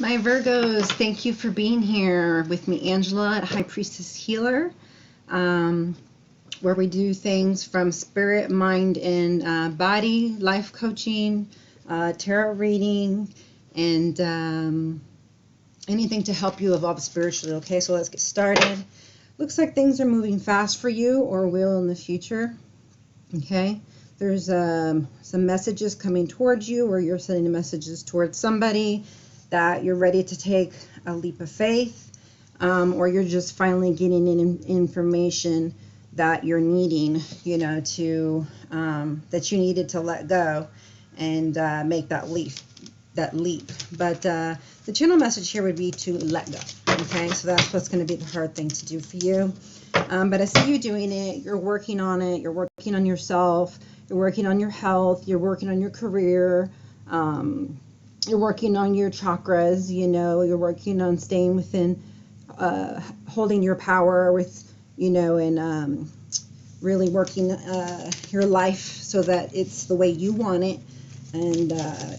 My Virgos, thank you for being here with me, Angela, at High Priestess Healer, where we do things from spirit, mind, and body, life coaching, tarot reading, and anything to help you evolve spiritually. Okay, so let's get started. Looks like things are moving fast for you, or will in the future. Okay, there's some messages coming towards you, or you're sending messages towards somebody that you're ready to take a leap of faith, or you're just finally getting information that you're needing, you know, to that you needed to let go and make that leap. But the channel message here would be to let go. Okay, so that's what's going to be the hard thing to do for you. But I see you doing it. You're working on it. You're working on yourself. You're working on your health. You're working on your career. You're working on your chakras, you know, you're working on staying within, holding your power with, you know, and really working your life so that it's the way you want it. And,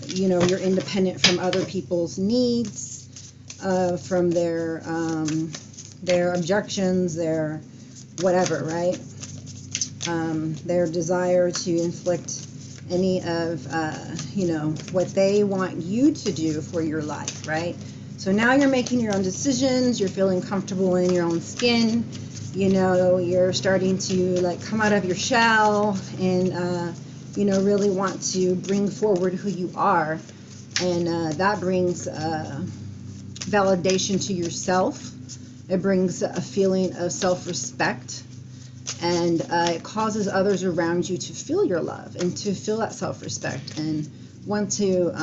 you know, you're independent from other people's needs, from their objections, their whatever, right? Their desire to inflict any of, you know, what they want you to do for your life, right? So now you're making your own decisions, you're feeling comfortable in your own skin, you know, you're starting to like come out of your shell and, you know, really want to bring forward who you are. And that brings validation to yourself. It brings a feeling of self-respect. And it causes others around you to feel your love and to feel that self-respect and want to,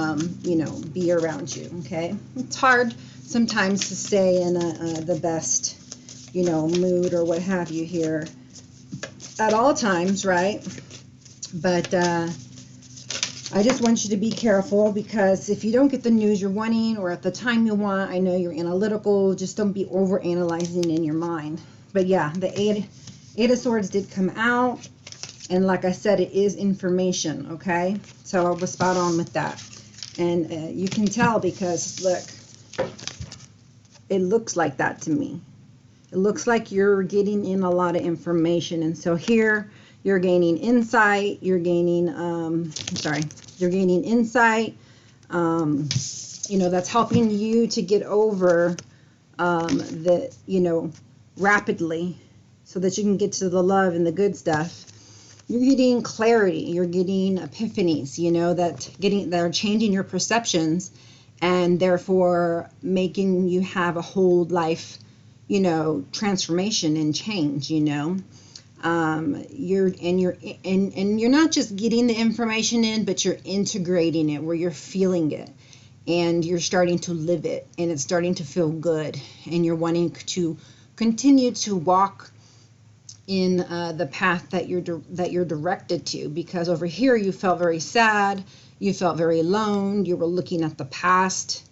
you know, be around you, okay? It's hard sometimes to stay in the best, you know, mood or what have you here at all times, right? But I just want you to be careful, because if you don't get the news you're wanting or at the time you want, I know you're analytical, just don't be over-analyzing in your mind. But yeah, the Eight of Swords did come out, and like I said, it is information, okay? So I was spot on with that. And you can tell because, look, it looks like that to me. It looks like you're getting in a lot of information. And so here, you're gaining insight, you're gaining, you're gaining insight, you know, that's helping you to get over the, you know, rapidly, so that you can get to the love and the good stuff. You're getting clarity, you're getting epiphanies, you know, that are changing your perceptions and therefore making you have a whole life, you know, transformation and change, you know. You're not just getting the information in, but you're integrating it, where you're feeling it and you're starting to live it, and it's starting to feel good, and you're wanting to continue to walk in the path that you're directed to. Because over here you felt very sad, you felt very alone, you were looking at the past,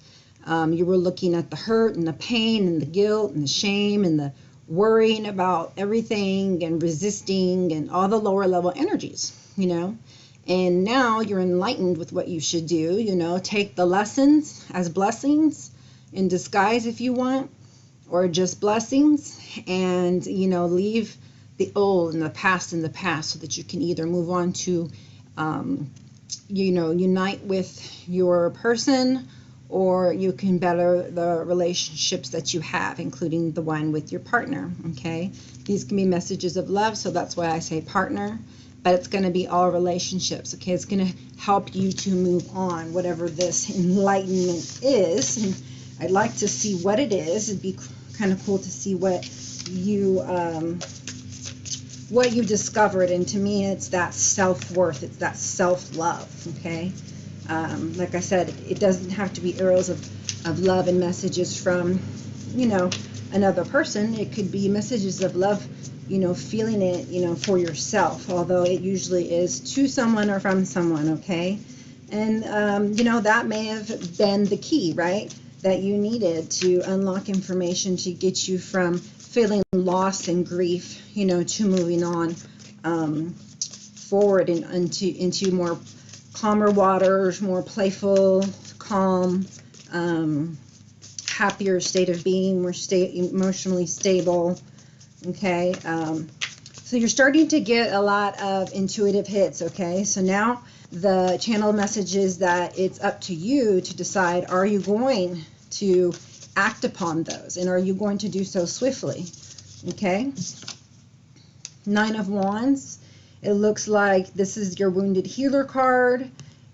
you were looking at the hurt and the pain and the guilt and the shame and the worrying about everything and resisting and all the lower level energies, you know. And now you're enlightened with what you should do, you know. Take the lessons as blessings in disguise if you want, or just blessings, and, you know, leave the old and the past in the past, so that you can either move on to, you know, unite with your person, or you can better the relationships that you have, including the one with your partner, okay? These can be messages of love, so that's why I say partner, but it's going to be all relationships, okay? It's going to help you to move on, whatever this enlightenment is. And I'd like to see what it is. It'd be kind of cool to see what you discovered. And to me, it's that self-worth, it's that self-love, okay? Like I said, it doesn't have to be arrows of love and messages from, you know, another person. It could be messages of love, you know, feeling it, you know, for yourself, although it usually is to someone or from someone, okay? And, you know, that may have been the key, right, that you needed to unlock information to get you from feeling loss and grief, you know, to moving on forward and into more calmer waters, more playful, calm, happier state of being, more emotionally stable. Okay, so you're starting to get a lot of intuitive hits. Okay, so now the channel message is that it's up to you to decide, are you going to act upon those, and are you going to do so swiftly? Okay, 9 of Wands. It looks like this is your wounded healer card,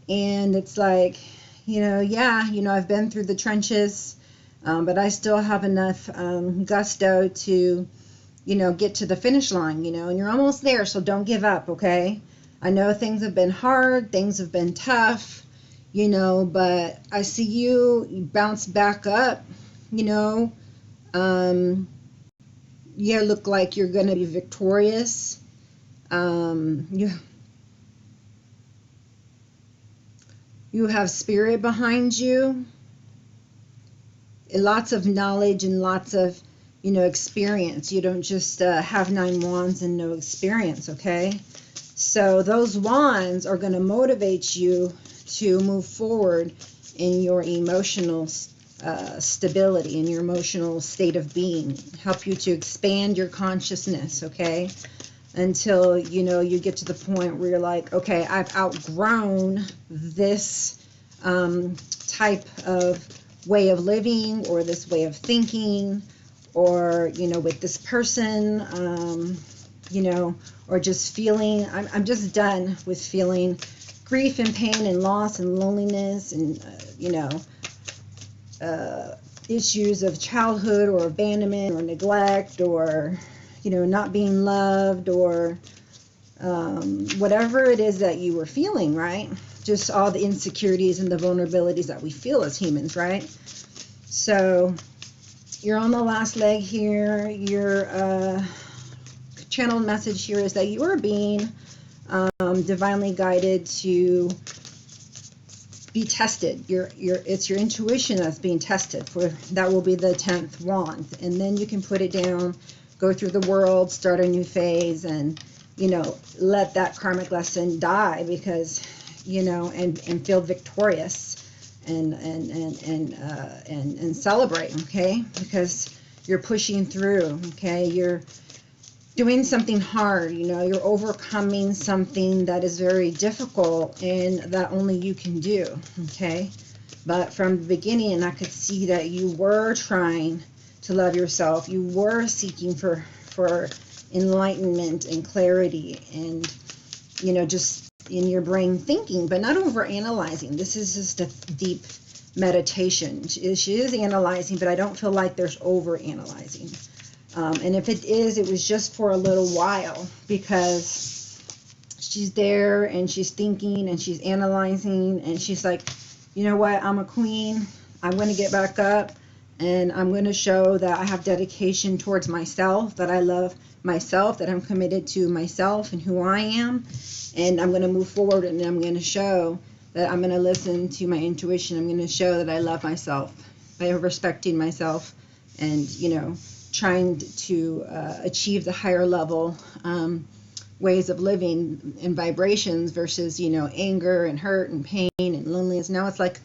and it's like, yeah, I've been through the trenches, but I still have enough gusto to, get to the finish line, and you're almost there, so don't give up, okay? I know things have been hard, things have been tough, but I see you bounce back up, you look like you're going to be victorious. You have spirit behind you, lots of knowledge and lots of, experience. You don't just have 9 wands and no experience, okay? So those wands are going to motivate you to move forward in your emotional stability, in your emotional state of being, help you to expand your consciousness, okay? Until, you get to the point where you're like, okay, I've outgrown this type of way of living, or this way of thinking, or, with this person, or just feeling, I'm just done with feeling grief and pain and loss and loneliness and, issues of childhood or abandonment or neglect or, not being loved, or whatever it is that you were feeling, right? Just all the insecurities and the vulnerabilities that we feel as humans, right? So you're on the last leg here. Your channeled message here is that you are being divinely guided to be tested. It's your intuition that's being tested. That will be the 10th wand, and then you can put it down, go through the world, start a new phase, and let that karmic lesson die, because and feel victorious and celebrate, okay? Because you're pushing through, okay? You're doing something hard, you're overcoming something that is very difficult and that only you can do, okay? But from the beginning, I could see that you were trying to love yourself. You were seeking for enlightenment and clarity, and just in your brain thinking, but not over analyzing. This is just a deep meditation. She is analyzing, but I don't feel like there's over analyzing. And if it is, it was just for a little while, because she's there and she's thinking and she's analyzing, and she's like, you know what, I'm a queen. I'm going to get back up, and I'm going to show that I have dedication towards myself, that I love myself, that I'm committed to myself and who I am, and I'm going to move forward, and I'm going to show that I'm going to listen to my intuition. I'm going to show that I love myself by respecting myself and, trying to achieve the higher level ways of living and vibrations versus, anger and hurt and pain and loneliness. Now it's like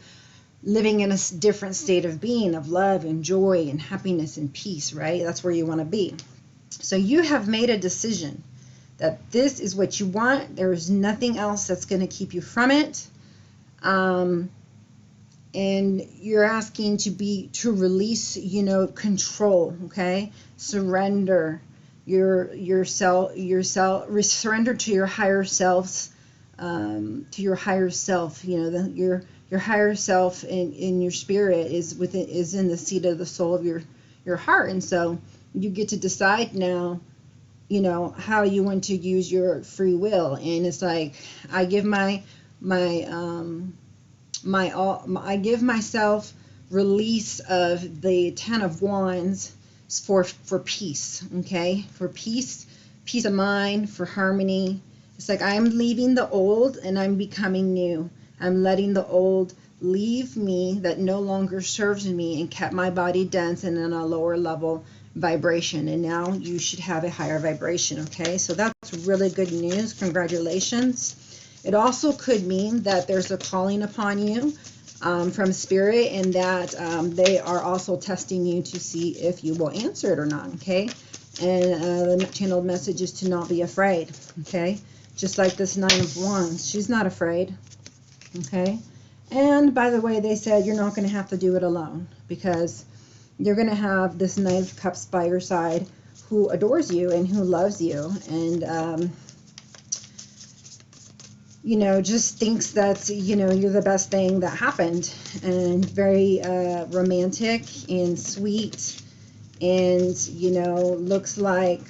living in a different state of being, of love and joy and happiness and peace, right? That's where you want to be. So you have made a decision that this is what you want. There is nothing else that's going to keep you from it. And you're asking to release, control, okay? Surrender surrender to your higher selves, your higher self, your higher self in your spirit is in the seat of the soul of your heart. And so you get to decide now, how you want to use your free will. And it's like, I give I give myself release of the 10 of Wands for peace, okay? For peace of mind, for harmony. It's like I'm leaving the old and I'm becoming new. I'm letting the old leave me that no longer serves me and kept my body dense and in a lower level vibration. And now you should have a higher vibration, okay? So that's really good news. Congratulations. It also could mean that there's a calling upon you from Spirit, and that they are also testing you to see if you will answer it or not, okay? And the channeled message is to not be afraid, okay? Just like this Nine of Wands, she's not afraid, okay? And by the way, they said you're not going to have to do it alone, because you're going to have this Knight of Cups by your side who adores you and who loves you, and you know, just thinks that, you know, you're the best thing that happened, and very romantic and sweet, and, you know, looks like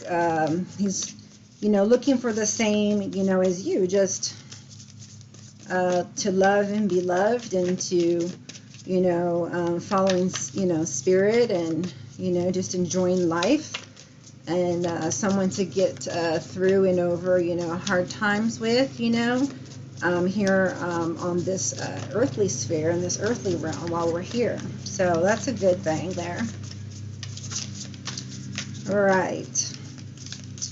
he's, you know, looking for the same, you know, as you, just to love and be loved, and to, you know, following, you know, Spirit, and, you know, just enjoying life, and someone to get through and over, you know, hard times with, you know, here on this earthly sphere, in this earthly realm while we're here. So that's a good thing there. All right.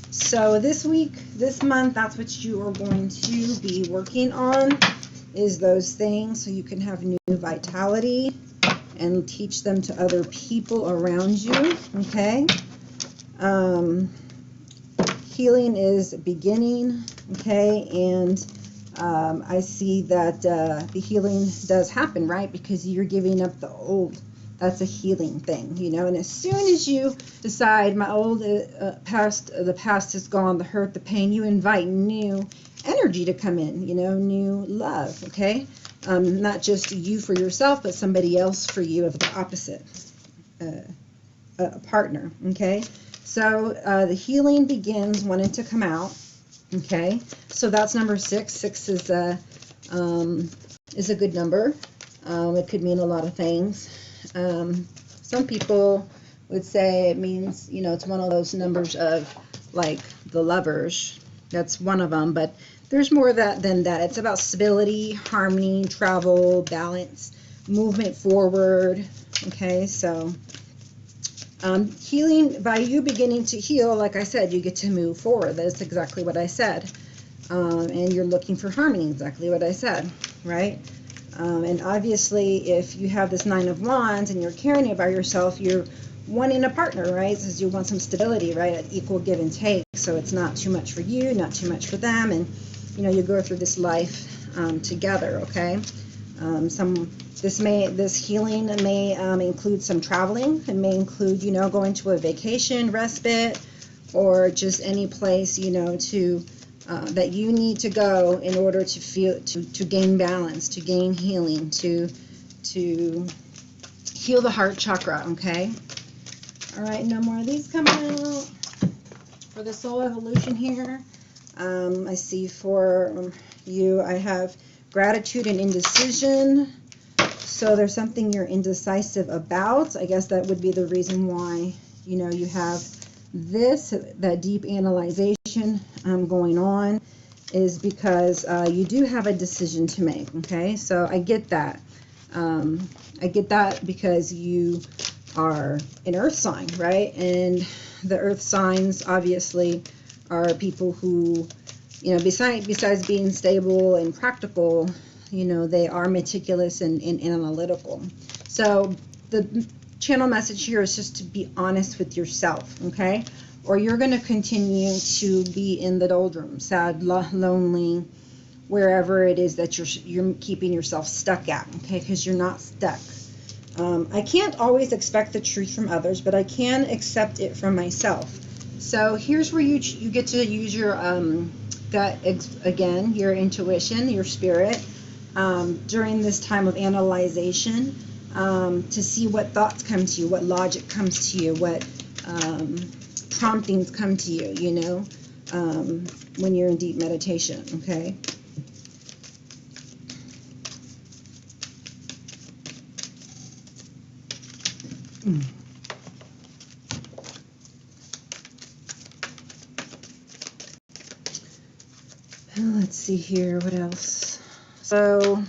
So this week, this month, that's what you are going to be working on, is those things, so you can have new vitality and teach them to other people around you, okay? Healing is beginning, okay? And I see that the healing does happen, right? Because you're giving up the old. That's a healing thing, you know. And as soon as you decide, my old past, the past is gone, the hurt, the pain, you invite new energy to come in, you know, new love, okay? Not just you for yourself, but somebody else for you of the opposite, a partner, okay? So the healing begins wanting to come out, okay? So that's number 6. 6 is a good number. It could mean a lot of things. Some people would say it means, you know, it's one of those numbers of like the Lovers. That's one of them, but there's more than that. It's about stability, harmony, travel, balance, movement forward. Okay, so healing, by you beginning to heal, like I said, you get to move forward. That's exactly what I said. And you're looking for harmony, exactly what I said, right? And obviously, if you have this Nine of Wands and you're caring about yourself, you're wanting a partner, right? Because you want some stability, right? An equal give and take. So it's not too much for you, not too much for them. And, you know, you go through this life together, okay? This healing may include some traveling. It may include, you know, going to a vacation, respite, or just any place, you know, to that you need to go in order to feel, to gain balance, to gain healing, to heal the heart chakra, okay? All right, no more of these coming out. For the soul evolution here, I see for you, I have gratitude and indecision. So there's something you're indecisive about. I guess that would be the reason why, you know, you have this, that deep analyzation going on, is because you do have a decision to make, okay? So I get that. I get that because you are an earth sign, right? And the earth signs obviously are people who, you know, besides being stable and practical, you know, they are meticulous and analytical. So the channel message here is just to be honest with yourself, okay? Or you're going to continue to be in the doldrums, sad, lonely, wherever it is that you're keeping yourself stuck at, okay? Because you're not stuck. I can't always expect the truth from others, but I can accept it from myself. So here's where you get to use your gut, again, your intuition, your spirit, during this time of analyzation, to see what thoughts come to you, what logic comes to you, what promptings come to you, you know, when you're in deep meditation, okay? Let's see here, what else? So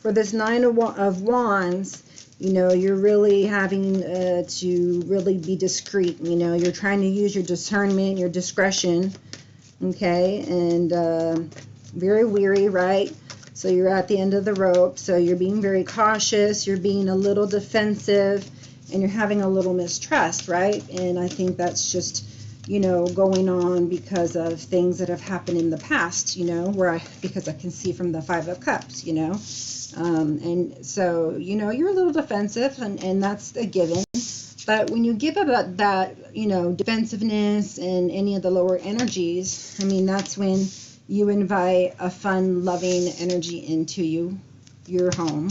for this Nine of Wands, you know, you're really having to really be discreet. You know, you're trying to use your discernment, your discretion, okay, and very weary, right? So you're at the end of the rope. So you're being very cautious. You're being a little defensive, and you're having a little mistrust, right? And I think that's just, you know, going on because of things that have happened in the past, you know, because I can see from the Five of Cups, you know. And so, you know, you're a little defensive, and that's a given. But when you give up that, you know, defensiveness and any of the lower energies, I mean, that's when you invite a fun, loving energy into your home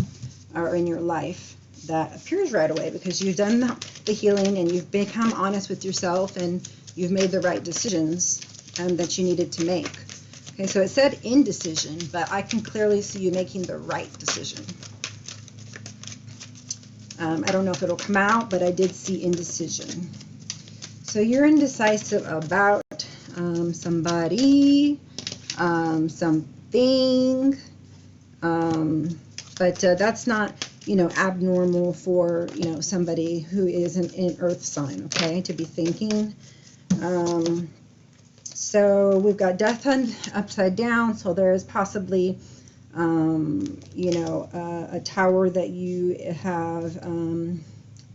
or in your life that appears right away because you've done the healing and you've become honest with yourself and you've made the right decisions that you needed to make. Okay, so it said indecision, but I can clearly see you making the right decision. I don't know if it'll come out, but I did see indecision. So you're indecisive about somebody, something, but that's not, you know, abnormal for, you know, somebody who is an earth sign, okay, to be thinking. So we've got death upside down, so there is possibly you know, a tower that you have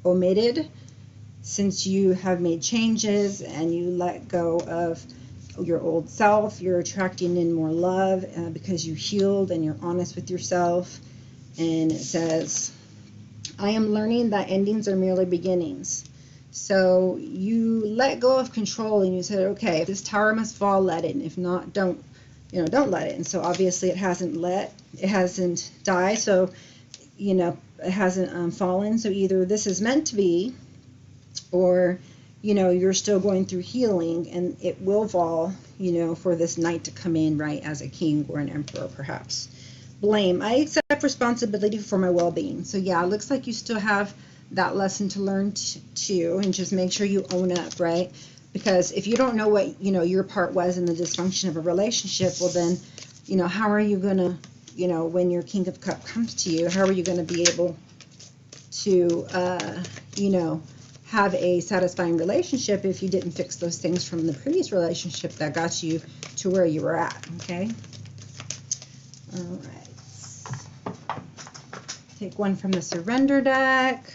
omitted since you have made changes and you let go of your old self. You're attracting in more love because you healed and you're honest with yourself. And it says, I am learning that endings are merely beginnings. So you let go of control and you said, okay, if this tower must fall, let it. And if not, don't let it. And so obviously it hasn't died. So, you know, it hasn't fallen. So either this is meant to be, or, you know, you're still going through healing and it will fall, you know, for this knight to come in, right, as a king or an emperor, perhaps. Blame. I accept responsibility for my well-being. So yeah, it looks like you still have that lesson to learn too, and just make sure you own up, right? Because if you don't know what, you know, your part was in the dysfunction of a relationship, well then, you know, how are you going to, you know, when your King of Cups comes to you, how are you going to be able to, you know, have a satisfying relationship if you didn't fix those things from the previous relationship that got you to where you were at, okay? All right. Take one from the surrender deck.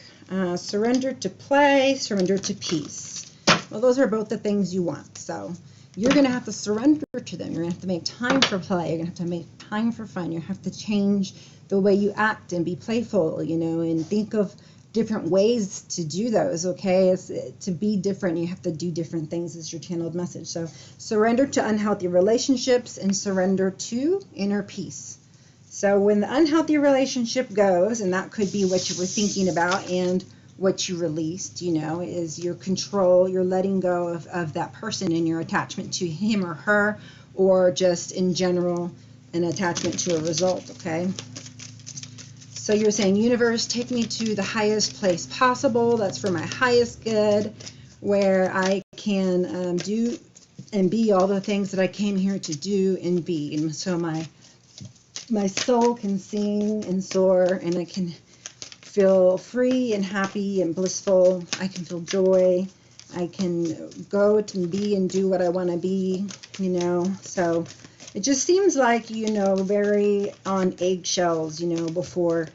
Surrender to play, surrender to peace. Well, those are both the things you want. So you're going to have to surrender to them. You're going to have to make time for play. You're going to have to make time for fun. You have to change the way you act and be playful, you know, and think of different ways to do those, okay? To be different, you have to do different things is your channeled message. So surrender to unhealthy relationships and surrender to inner peace. So when the unhealthy relationship goes, and that could be what you were thinking about and what you released, you know, is your control, you're letting go of that person and your attachment to him or her, or just in general, an attachment to a result, okay? So you're saying, universe, take me to the highest place possible. That's for my highest good, where I can do and be all the things that I came here to do and be. And so my soul can sing and soar, and I can feel free and happy and blissful. I can feel joy. I can go to be and do what I want to be, you know. So it just seems like, you know, very on eggshells, you know, before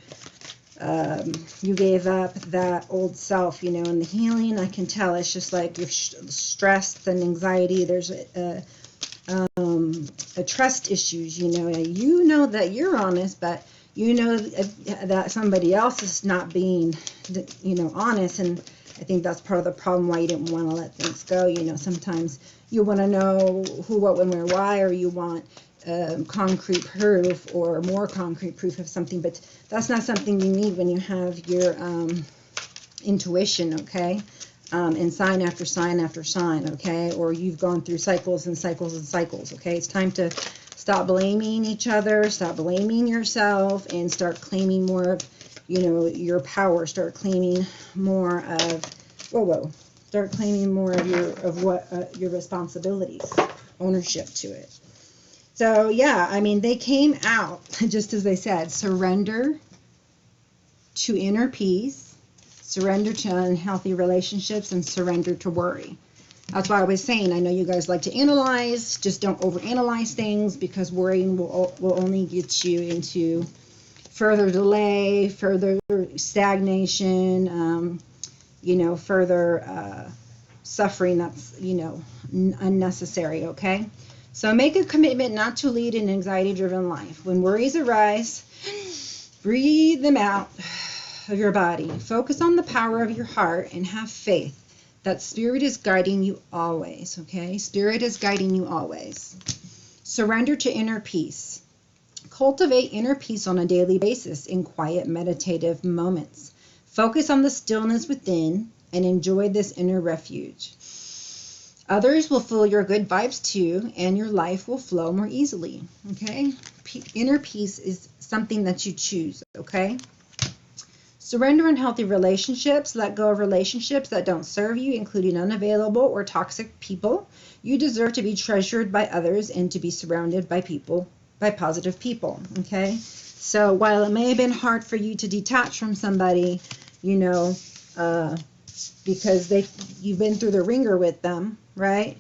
you gave up that old self, you know. In the healing, I can tell it's just like you're stressed and anxiety. There's a trust issues, you know that you're honest, but you know that somebody else is not being, you know, honest. And I think that's part of the problem why you didn't want to let things go. You know, sometimes you want to know who, what, when, where, why, or you want concrete proof or more concrete proof of something, but that's not something you need when you have your intuition, okay? And sign after sign after sign, okay? Or you've gone through cycles and cycles and cycles, okay? It's time to stop blaming each other, stop blaming yourself, and start claiming more of, you know, your power. Start claiming more of, start claiming more of your responsibilities, ownership to it. So yeah, I mean, they came out just as they said: surrender to inner peace, surrender to unhealthy relationships, and surrender to worry. That's why I was saying, I know you guys like to analyze, just don't overanalyze things, because worrying will only get you into further delay, further stagnation, further suffering that's, unnecessary, okay? So make a commitment not to lead an anxiety-driven life. When worries arise, breathe them out of your body. Focus on the power of your heart and have faith that Spirit is guiding you always, okay? Spirit is guiding you always. Surrender to inner peace. Cultivate inner peace on a daily basis in quiet meditative moments. Focus on the stillness within and enjoy this inner refuge. Others will feel your good vibes too, and your life will flow more easily, okay? Inner peace is something that you choose, okay? Surrender in healthy relationships. Let go of relationships that don't serve you, including unavailable or toxic people. You deserve to be treasured by others and to be surrounded by positive people, okay? So while it may have been hard for you to detach from somebody, because you've been through the ringer with them, right?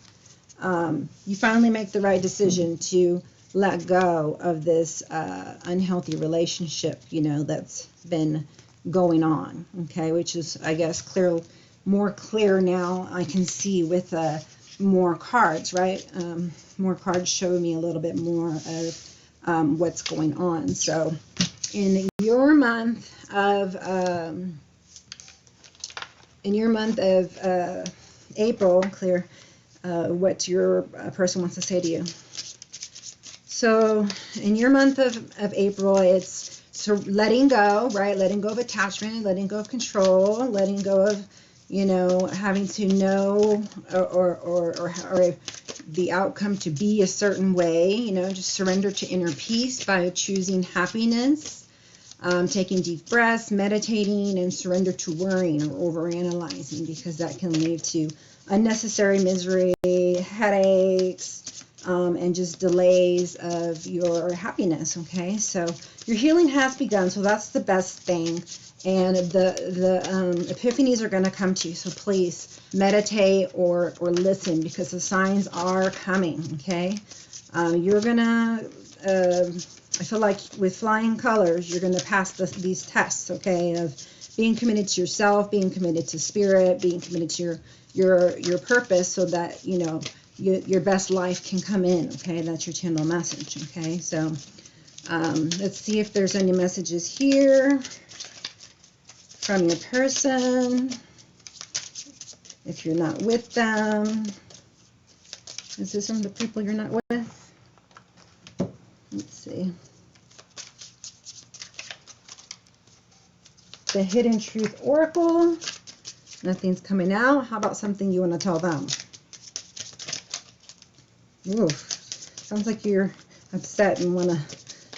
You finally make the right decision to let go of this unhealthy relationship, that's been going on, okay? Which is, I guess, more clear now. I can see with more cards, right? More cards show me a little bit more of what's going on. So in your month of April, clear what your person wants to say to you. So in your month of April, it's letting go, right? Letting go of attachment, letting go of control, letting go of, having to know or the outcome to be a certain way, just surrender to inner peace by choosing happiness, taking deep breaths, meditating, and surrender to worrying or overanalyzing, because that can lead to unnecessary misery, headaches, and just delays of your happiness, okay? So your healing has begun, so that's the best thing. And the epiphanies are going to come to you, so please meditate or listen, because the signs are coming, okay? You're going to, I feel like with flying colors, you're going to pass these tests, okay, of being committed to yourself, being committed to spirit, being committed to your purpose, so that, your best life can come in, okay? That's your channel message, okay? So let's see if there's any messages here from your person. If you're not with them, is this some of the people you're not with? Let's see. The Hidden Truth Oracle. Nothing's coming out. How about something you want to tell them? Ooh, sounds like you're upset and want to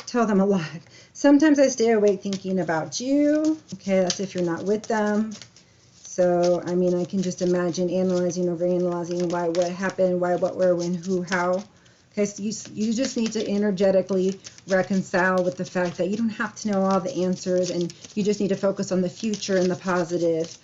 tell them a lot. Sometimes I stay awake thinking about you. Okay, that's if you're not with them. So, I mean, I can just imagine analyzing, overanalyzing why, what happened, why, what, where, when, who, how. Okay, so you just need to energetically reconcile with the fact that you don't have to know all the answers, and you just need to focus on the future and the positive,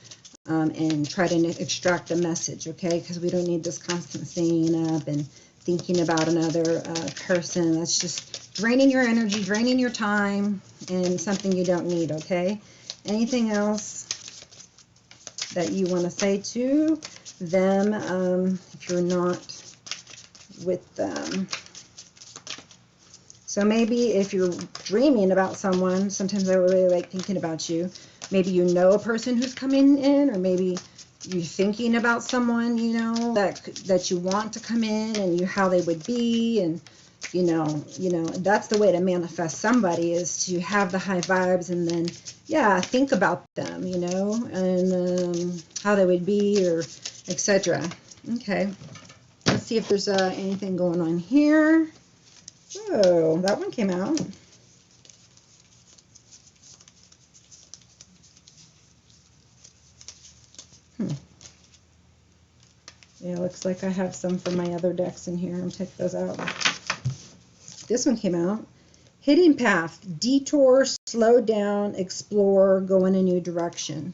and try to extract the message, okay? Because we don't need this constant staying up and thinking about another person. That's just draining your energy, draining your time, and something you don't need, okay? Anything else that you want to say to them if you're not with them? So maybe if you're dreaming about someone, sometimes I really like thinking about you. Maybe you know a person who's coming in, or maybe you're thinking about someone, that you want to come in, and how they would be, and that's the way to manifest somebody, is to have the high vibes, and then think about them, and how they would be, or etc. Okay, let's see if there's anything going on here. Oh, that one came out. Yeah, looks like I have some from my other decks in here. I'll take those out. This one came out. Hidden path, detour, slow down, explore, go in a new direction.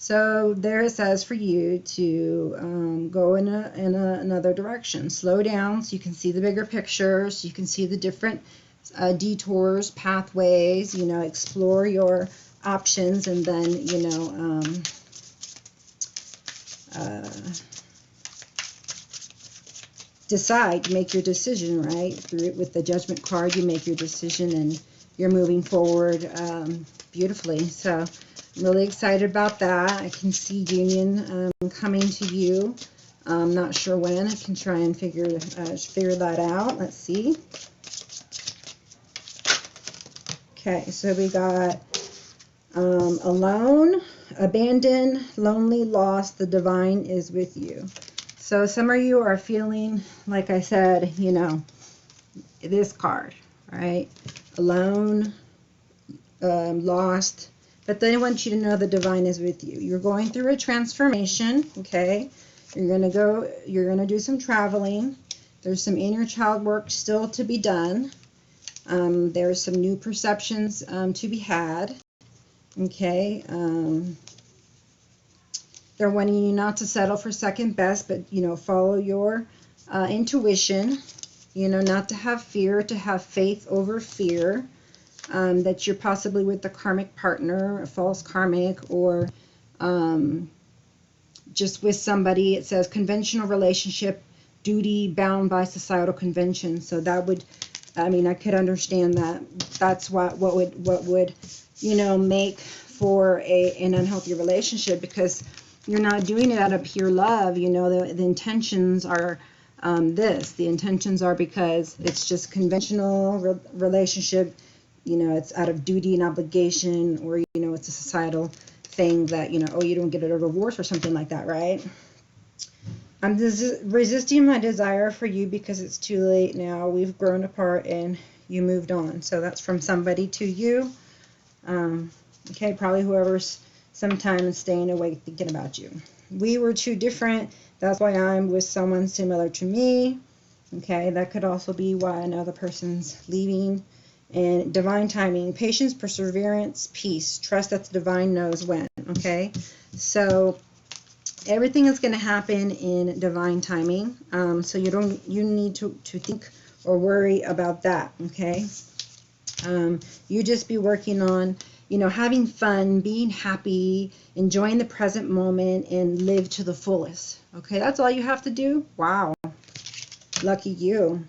So there it says for you to go in another direction. Slow down so you can see the bigger picture, so you can see the different detours, pathways, you know, explore your options, and then, you know, decide, make your decision, right? Through with the Judgment card, you make your decision and you're moving forward beautifully. So I'm really excited about that. I can see union coming to you. I'm not sure when. I can try and figure that out. Let's see. Okay, so we got alone, abandoned, lonely, lost, the divine is with you. So some of you are feeling, like I said, you know, this card, right? Alone, lost, but then I want you to know the divine is with you. You're going through a transformation, okay? You're gonna do some traveling. There's some inner child work still to be done. There's some new perceptions to be had, okay? They're wanting you not to settle for second best, but, you know, follow your intuition, you know, not to have fear, to have faith over fear, that you're possibly with a karmic partner, a false karmic, or just with somebody. It says conventional relationship, duty, bound by societal convention. So that would, I mean, I could understand that. That's what would, you know, make for an unhealthy relationship, because you're not doing it out of pure love. You know, the intentions are the intentions are because it's just conventional relationship. You know, it's out of duty and obligation, or, you know, it's a societal thing that, you know, oh, you don't get a divorce or something like that, right? I'm resisting my desire for you because it's too late now. We've grown apart and you moved on. So that's from somebody to you. Okay, probably whoever's sometimes staying awake thinking about you. We were too different. That's why I'm with someone similar to me. Okay, that could also be why another person's leaving. And divine timing, patience, perseverance, peace. Trust that the divine knows when. Okay, so everything is going to happen in divine timing. So you need to think or worry about that. Okay, you just be working on, you know, having fun, being happy, enjoying the present moment, and live to the fullest. Okay, that's all you have to do. Wow, lucky you.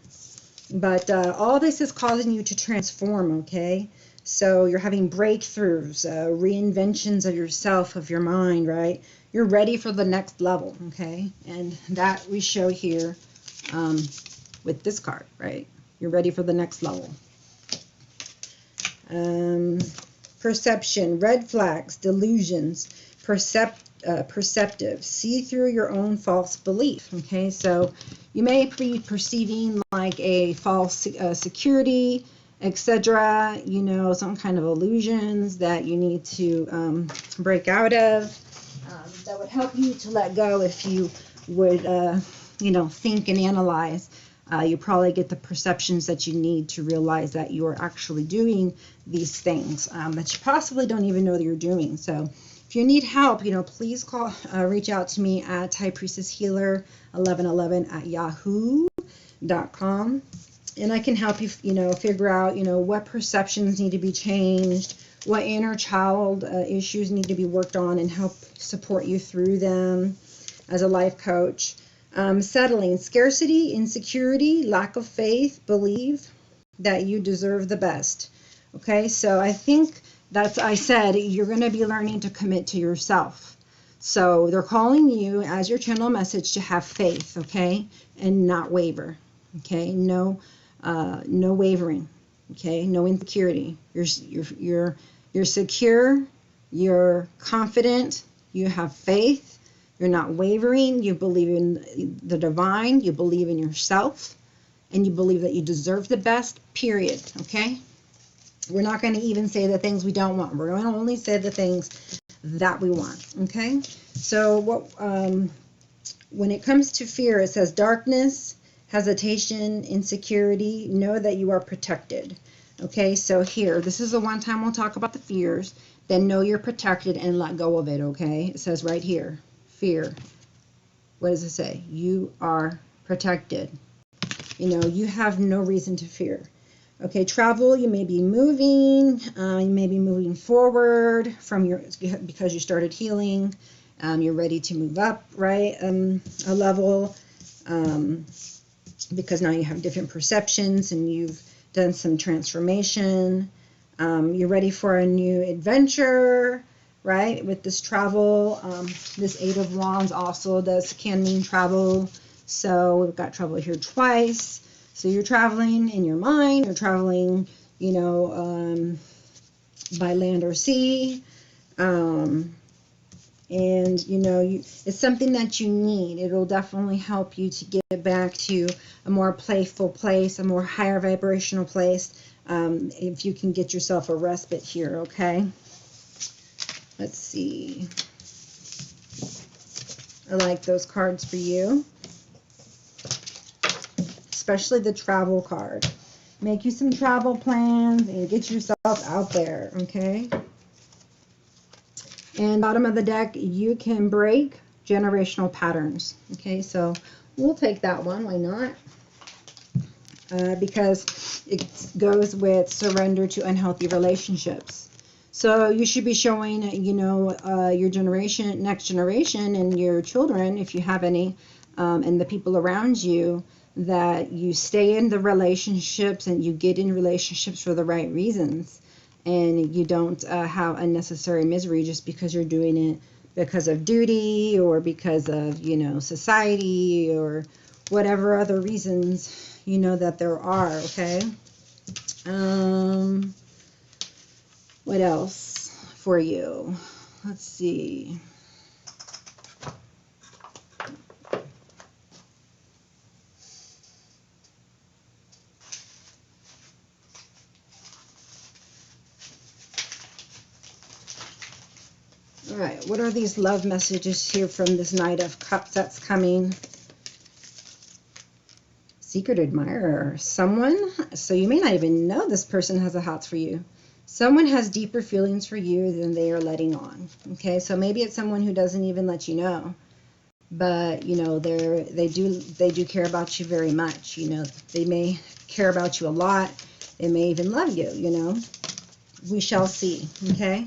But all this is causing you to transform, okay? So you're having breakthroughs, reinventions of yourself, of your mind, right? You're ready for the next level, okay? And that we show here with this card, right? You're ready for the next level. Perception, red flags, delusions, perceptive, see through your own false belief. Okay, so you may be perceiving like a false security, etc., you know, some kind of illusions that you need to break out of. That would help you to let go if you would, you know, think and analyze. You probably get the perceptions that you need to realize that you are actually doing these things that you possibly don't even know that you're doing. So if you need help, you know, please reach out to me at highpriestesshealer1111@yahoo.com, and I can help you, you know, figure out, you know, what perceptions need to be changed, what inner child issues need to be worked on, and help support you through them as a life coach. Settling, scarcity, insecurity, lack of faith, believe that you deserve the best. Okay, so I think I said you're going to be learning to commit to yourself. So they're calling you as your channel message to have faith, okay, and not waver. Okay, no wavering. Okay, no insecurity. You're secure. You're confident. You have faith. You're not wavering. You believe in the divine. You believe in yourself. And you believe that you deserve the best, period. Okay? We're not going to even say the things we don't want. We're going to only say the things that we want. Okay? So when it comes to fear, it says darkness, hesitation, insecurity. Know that you are protected. Okay? So here, this is the one time we'll talk about the fears. then know you're protected and let go of it, okay? It says right here, fear. What does it say? You are protected. You know, you have no reason to fear. Okay, travel, you may be moving, you may be moving forward from because you started healing. You're ready to move up, right? A level, because now you have different perceptions and you've done some transformation. You're ready for a new adventure, right? With this travel, this Eight of Wands also can mean travel. So we've got travel here twice. So you're traveling in your mind, you're traveling, you know, by land or sea. And, you know, it's something that you need. It'll definitely help you to get back to a more playful place, a more higher vibrational place, if you can get yourself a respite here, okay? Let's see. I like those cards for you. Especially the travel card. Make you some travel plans and get yourself out there, okay? And bottom of the deck, you can break generational patterns. Okay, so we'll take that one. Why not? Because it goes with surrender to unhealthy relationships. So you should be showing, you know, your generation, next generation, and your children, if you have any, and the people around you, that you stay in the relationships and you get in relationships for the right reasons. And you don't have unnecessary misery just because you're doing it because of duty or because of, you know, society or whatever other reasons, you know, that there are, okay? What else for you? Let's see. All right, what are these love messages here from this Knight of Cups that's coming? Secret admirer. Someone, so you may not even know this person has a hots for you. Someone has deeper feelings for you than they are letting on. Okay, so maybe it's someone who doesn't even let you know. But, you know, they do care about you very much. You know, they may care about you a lot. They may even love you, you know. We shall see, okay?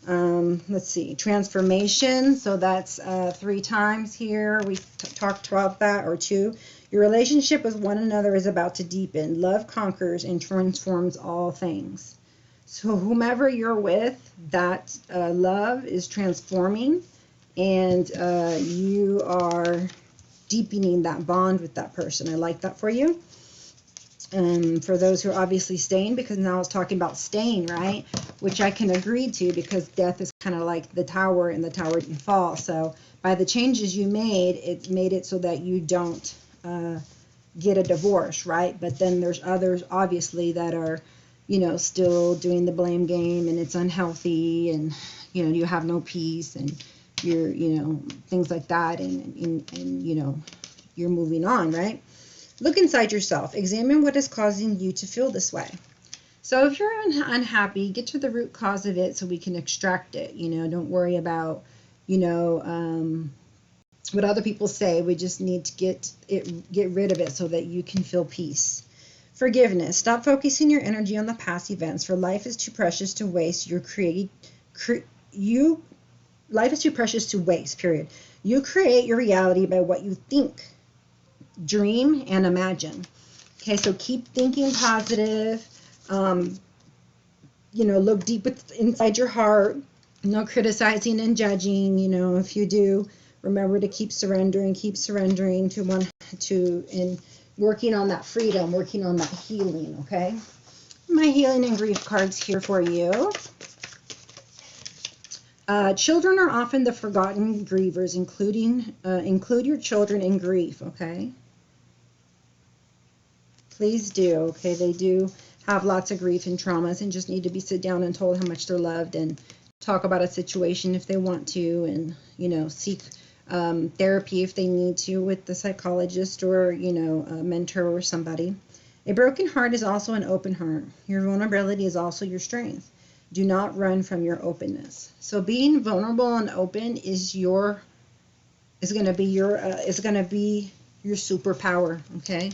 Let's see, transformation. So that's 3 times here. We talked about that, or 2. Your relationship with one another is about to deepen. Love conquers and transforms all things. So whomever you're with, that love is transforming, and you are deepening that bond with that person. I like that for you. For those who are obviously staying, because now it's talking about staying, right? Which I can agree to, because death is kind of like the tower, and the tower didn't fall. So by the changes you made, it made it so that you don't get a divorce, right? But then there's others, obviously, that are, you know, still doing the blame game, and it's unhealthy, and, you know, you have no peace, and you're, you know, things like that, and you know, you're moving on, right? Look inside yourself. Examine what is causing you to feel this way. So if you're unhappy, get to the root cause of it so we can extract it. You know, don't worry about, you know, what other people say. We just need to get rid of it so that you can feel peace. Forgiveness. Stop focusing your energy on the past events, for life is too precious to waste. Life is too precious to waste, period. You create your reality by what you think, dream, and imagine. Okay, so keep thinking positive. You know, look deep inside your heart. No criticizing and judging. You know, if you do, remember to keep surrendering and working on that freedom, working on that healing, okay? My healing and grief cards here for you. Children are often the forgotten grievers, include your children in grief, okay? Please do, okay? They do have lots of grief and traumas and just need to be sit down and told how much they're loved, and talk about a situation if they want to, and, you know, seek therapy if they need to with the psychologist, or, you know, a mentor or somebody. A broken heart is also an open heart. Your vulnerability is also your strength. Do not run from your openness. So being vulnerable and open is going to be your superpower, okay?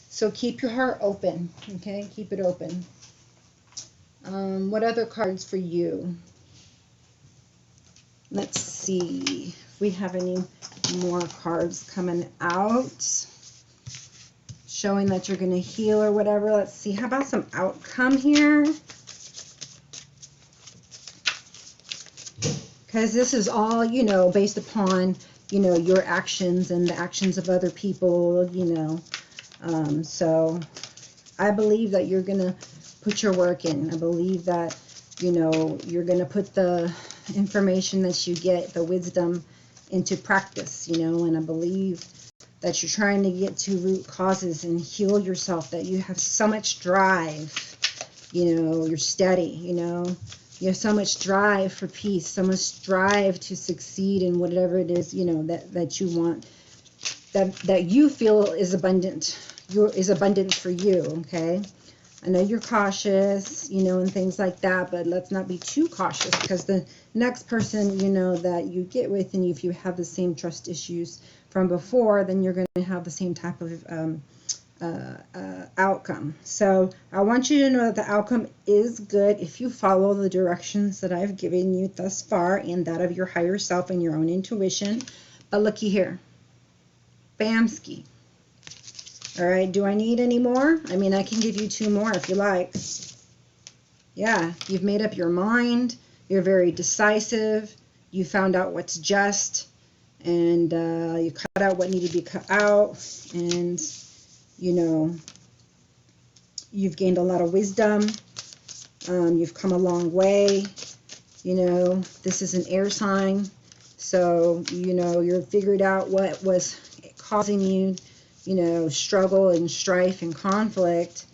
So keep your heart open, okay? Keep it open. What other cards for you? Let's see if we have any more cards coming out showing that you're going to heal or whatever. Let's see. How about some outcome here? Because this is all, based upon, your actions and the actions of other people, So I believe that you're going to put your work in. I believe that, you're going to put the information that you get, the wisdom, into practice, and I believe that you're trying to get to root causes and heal yourself, that you have so much drive, you're steady, you have so much drive for peace, so much drive to succeed in whatever it is, that you want, that you feel is abundant, is abundant for you, okay? I know you're cautious, and things like that, but let's not be too cautious, because the next person, that you get with, and if you have the same trust issues from before, then you're going to have the same type of outcome. So I want you to know that the outcome is good if you follow the directions that I've given you thus far, and that of your higher self and your own intuition. But looky here. Bamski. All right, do I need any more? I mean, I can give you 2 more if you like. Yeah, you've made up your mind. You're very decisive. You found out what's just, and you cut out what needed to be cut out, and, you've gained a lot of wisdom. You've come a long way. This is an air sign, so, you've figured out what was causing you struggle and strife and conflict,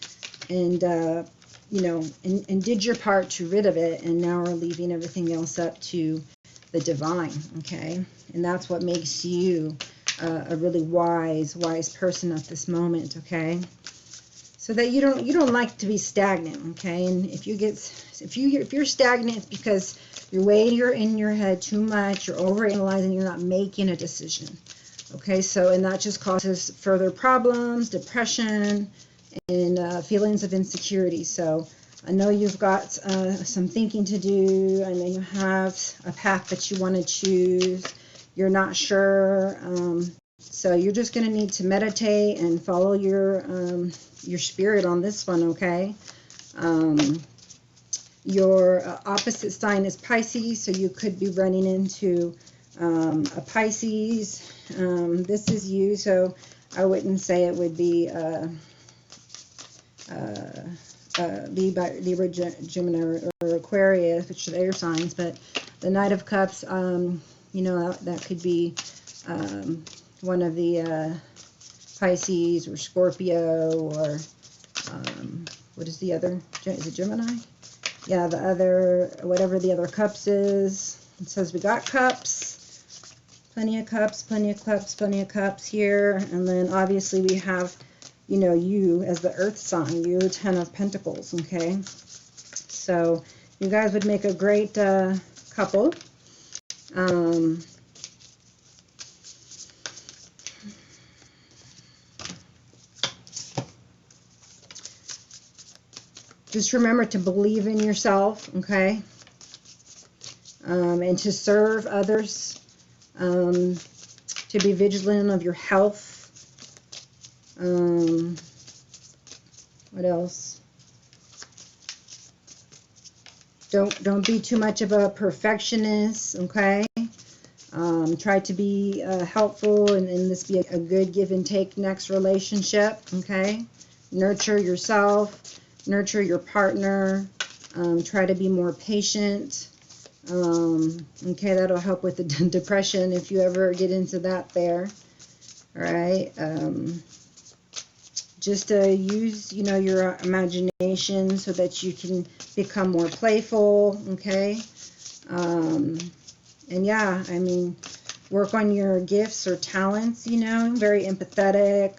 and, and did your part to rid of it, and now we're leaving everything else up to the divine, okay? And that's what makes you a really wise person at this moment, okay? So that you don't like to be stagnant, okay? And if you're stagnant, it's because you're way in your head too much, you're overanalyzing, you're not making a decision. Okay, so, and that just causes further problems, depression, and feelings of insecurity. So I know you've got some thinking to do. I know you have a path that you want to choose. You're not sure. So you're just going to need to meditate and follow your spirit on this one, okay? Your opposite sign is Pisces, so you could be running into a Pisces. This is you, so I wouldn't say it would be Libra, Gemini, or Aquarius, which are air signs, but the Knight of Cups, that could be one of the Pisces or Scorpio, or what is the other? Is it Gemini? Yeah, the other, whatever the other cups is. It says we got cups. Plenty of cups, plenty of cups, plenty of cups here. And then obviously we have, you as the earth sign, you 10 of Pentacles, okay? So you guys would make a great couple. Just remember to believe in yourself, okay? And to serve others. To be vigilant of your health. What else? Don't be too much of a perfectionist, okay? Try to be helpful, and this be a good give and take next relationship, okay? Nurture yourself, nurture your partner. Try to be more patient. Okay, that'll help with the depression if you ever get into that there. All right. Just use, your imagination so that you can become more playful. Okay. And yeah, I mean, work on your gifts or talents. Very empathetic,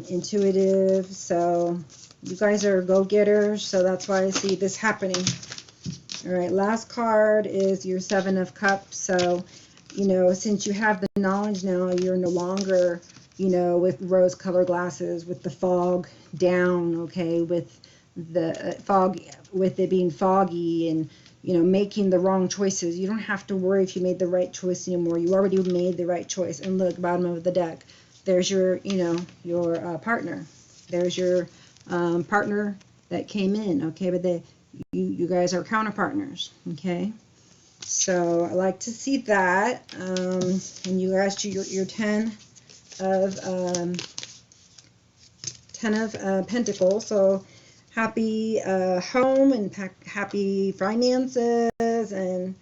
intuitive. So You guys are go-getters, so that's why I see this happening. All right, last card is your Seven of Cups. So, you know, since you have the knowledge now, you're no longer, you know, with rose-colored glasses, with the fog down, okay, with the fog, with it being foggy and, you know, making the wrong choices. You don't have to worry if you made the right choice anymore. You already made the right choice. And look, bottom of the deck, there's your, you know, your partner. There's your partner that came in, okay, but you guys are counterpartners, okay? So I like to see that. And you guys do your 10 of Pentacles. So happy home and happy finances and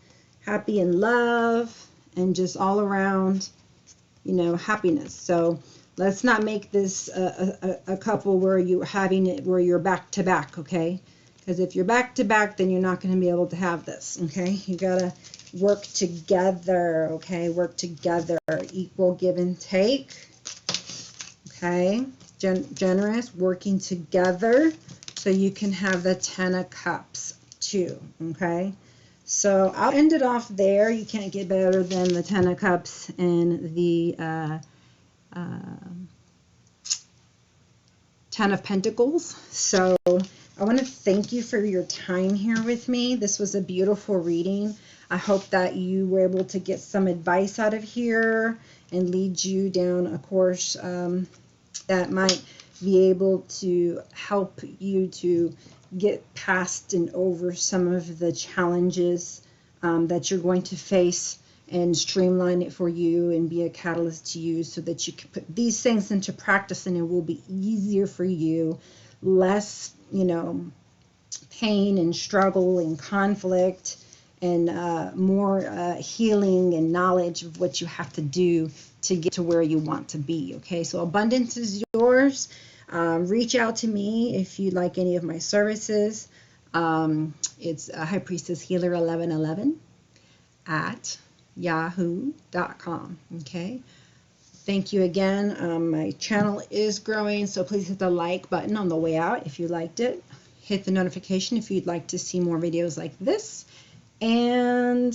happy in love and just all around, you know, happiness. So let's not make this a couple where you're having it where you're back to back, okay? Because if you're back to back, then you're not going to be able to have this, okay? You got to work together, okay? Work together, equal give and take, okay? Generous, working together so you can have the 10 of Cups too, okay? So I'll end it off there. You can't get better than the 10 of Cups and the 10 of Pentacles. So I want to thank you for your time here with me. This was a beautiful reading. I hope that you were able to get some advice out of here and lead you down a course that might be able to help you to get past and over some of the challenges that you're going to face and streamline it for you and be a catalyst to you so that you can put these things into practice and it will be easier for you, less, you know, pain and struggle and conflict and more healing and knowledge of what you have to do to get to where you want to be, okay? So abundance is yours. Reach out to me if you'd like any of my services. It's High Priestess Healer 1111 at yahoo.com, okay? Thank you again. My channel is growing, so please hit the like button on the way out if you liked it. Hit the notification if you'd like to see more videos like this. And,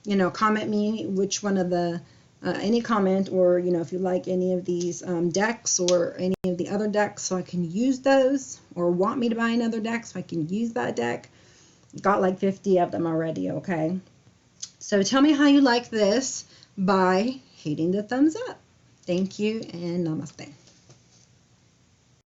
you know, comment me which one of the, any comment, or, you know, if you like any of these decks or any of the other decks so I can use those, or want me to buy another deck so I can use that deck. Got like 50 of them already, okay? So tell me how you like this by hitting the thumbs up. Thank you and namaste.